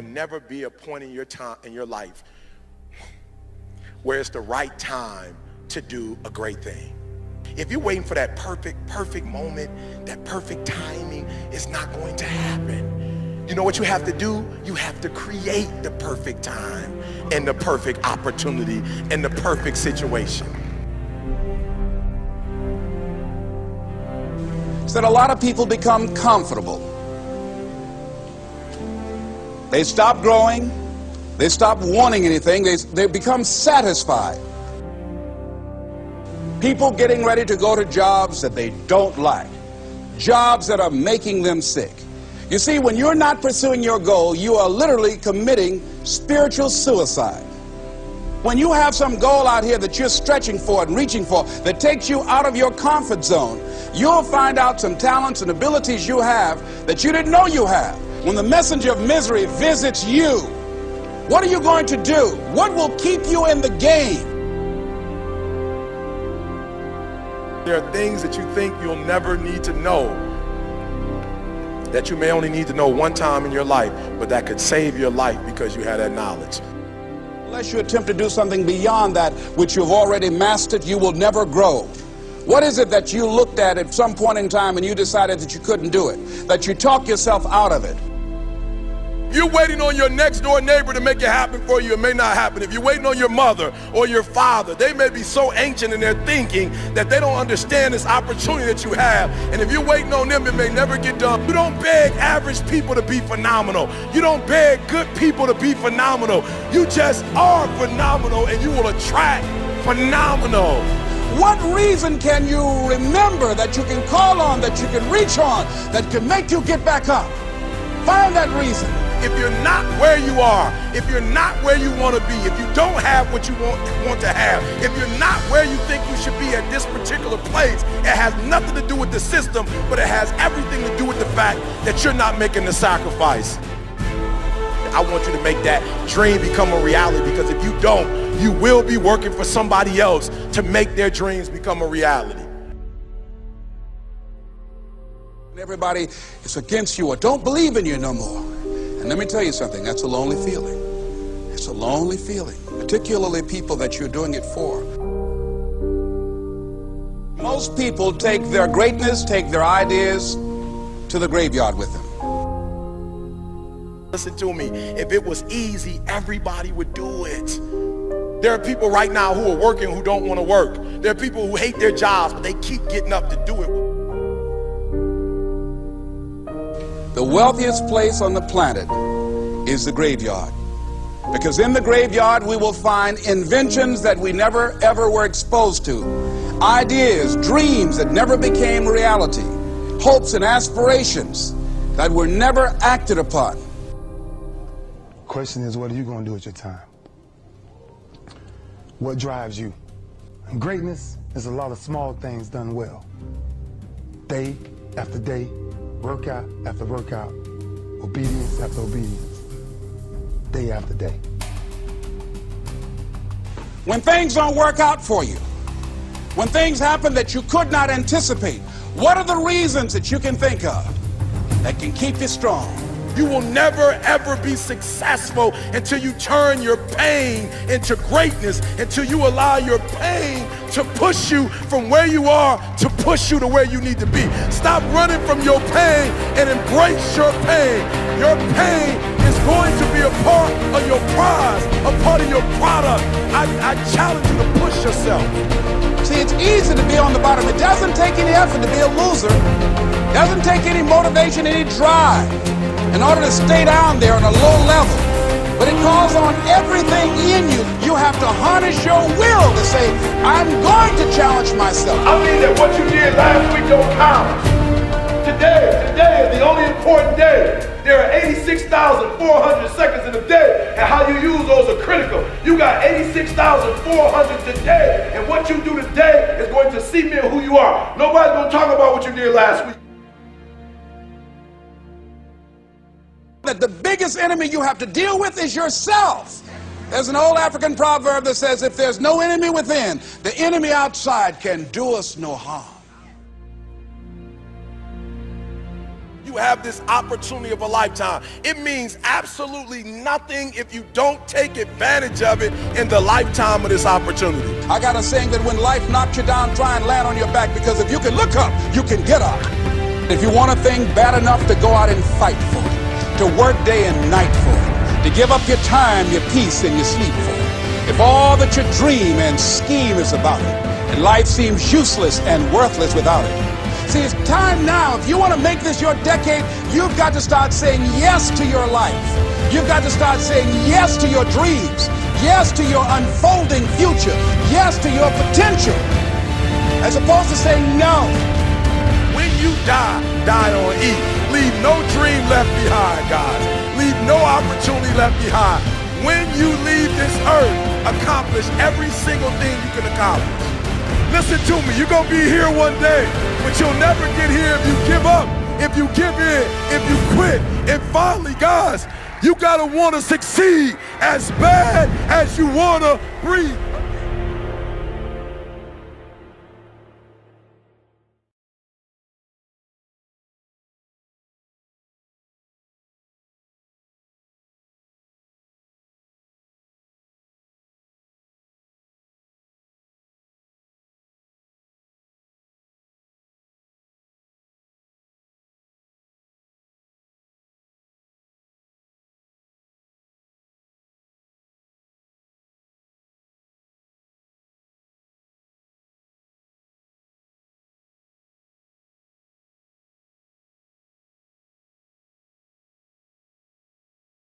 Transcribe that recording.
will never be a point in your time in your life where it's the right time to do a great thing. If you're waiting for that perfect moment, that perfect timing, it's not going to happen. You know what you have to do? You have to create the perfect time and the perfect opportunity and the perfect situation. Is that a lot of people become comfortable. They stop growing. They stop wanting anything. They become satisfied. People getting ready to go to jobs that they don't like, jobs that are making them sick. You see, when you're not pursuing your goal, you are literally committing spiritual suicide. When you have some goal out here that you're stretching for and reaching for that takes you out of your comfort zone, you'll find out some talents and abilities you have that you didn't know you have. When the messenger of misery visits you, what are you going to do? What will keep you in the game? There are things that you think you'll never need to know, that you may only need to know one time in your life, but that could save your life because you had that knowledge. Unless you attempt to do something beyond that which you've already mastered, you will never grow. What is it that you looked at some point in time and you decided that you couldn't do it, that you talked yourself out of it? You're waiting on your next door neighbor to make it happen for you, it may not happen. If you're waiting on your mother or your father, they may be so ancient in their thinking that they don't understand this opportunity that you have. And if you're waiting on them, it may never get done. You don't beg average people to be phenomenal. You don't beg good people to be phenomenal. You just are phenomenal and you will attract phenomenal. What reason can you remember that you can call on, that you can reach on, that can make you get back up? Find that reason. If you're not where you are, if you're not where you want to be, if you don't have what you want to have, if you're not where you think you should be at this particular place, it has nothing to do with the system, but it has everything to do with the fact that you're not making the sacrifice. I want you to make that dream become a reality, because if you don't, you will be working for somebody else to make their dreams become a reality. Everybody is against you or don't believe in you no more. And let me tell you something, that's a lonely feeling. It's a lonely feeling, particularly people that you're doing it for. Most people take their greatness, take their ideas to the graveyard with them. Listen to me, if it was easy, everybody would do it. There are people right now who are working who don't want to work. There are people who hate their jobs, but they keep getting up to do it. The wealthiest place on the planet is the graveyard. Because in the graveyard we will find inventions that we never ever were exposed to. Ideas, dreams that never became reality. Hopes and aspirations that were never acted upon. The question is, what are you going to do with your time? What drives you? And greatness is a lot of small things done well. Day after day, workout after workout, obedience after obedience, day after day. When things don't work out for you, when things happen that you could not anticipate, what are the reasons that you can think of that can keep you strong? You will never ever be successful until you turn your pain into greatness, until you allow your pain to push you from where you are to push you to where you need to be. Stop running from your pain and embrace your pain. Your pain is going to be a part of your prize, a part of your product. I challenge you to push yourself. See, it's easy to be on the bottom. It doesn't take any effort to be a loser. It doesn't take any motivation, any drive in order to stay down there on a low level. But it calls on everything in you. You have to harness your will to say, I'm going to challenge myself. I mean that what you did last week don't count. Today is the only important day. There are 86,400 seconds in a day, and how you use those are critical. You got 86,400 today, and what you do today is going to cement who you are. Nobody's going to talk about what you did last week. That the biggest enemy you have to deal with is yourself. There's an old African proverb that says, if there's no enemy within, the enemy outside can do us no harm. you have this opportunity of a lifetime. It means absolutely nothing if you don't take advantage of it in the lifetime of this opportunity. I got a saying that when life knocks you down, try and land on your back, because if you can look up, you can get up. If you want a thing bad enough to go out and fight for it, to work day and night for it, to give up your time, your peace, and your sleep for it, if all that you dream and scheme is about it, and life seems useless and worthless without it. See, it's time now. If you want to make this your decade, you've got to start saying yes to your life. You've got to start saying yes to your dreams, yes to your unfolding future, yes to your potential, as opposed to saying no. When you die, die on E. Leave no dream left behind, guys. Leave no opportunity left behind. When you leave this earth, accomplish every single thing you can accomplish. Listen to me, you're going to be here one day, but you'll never get here if you give up, if you give in, if you quit. And finally, guys, you got to want to succeed as bad as you want to breathe.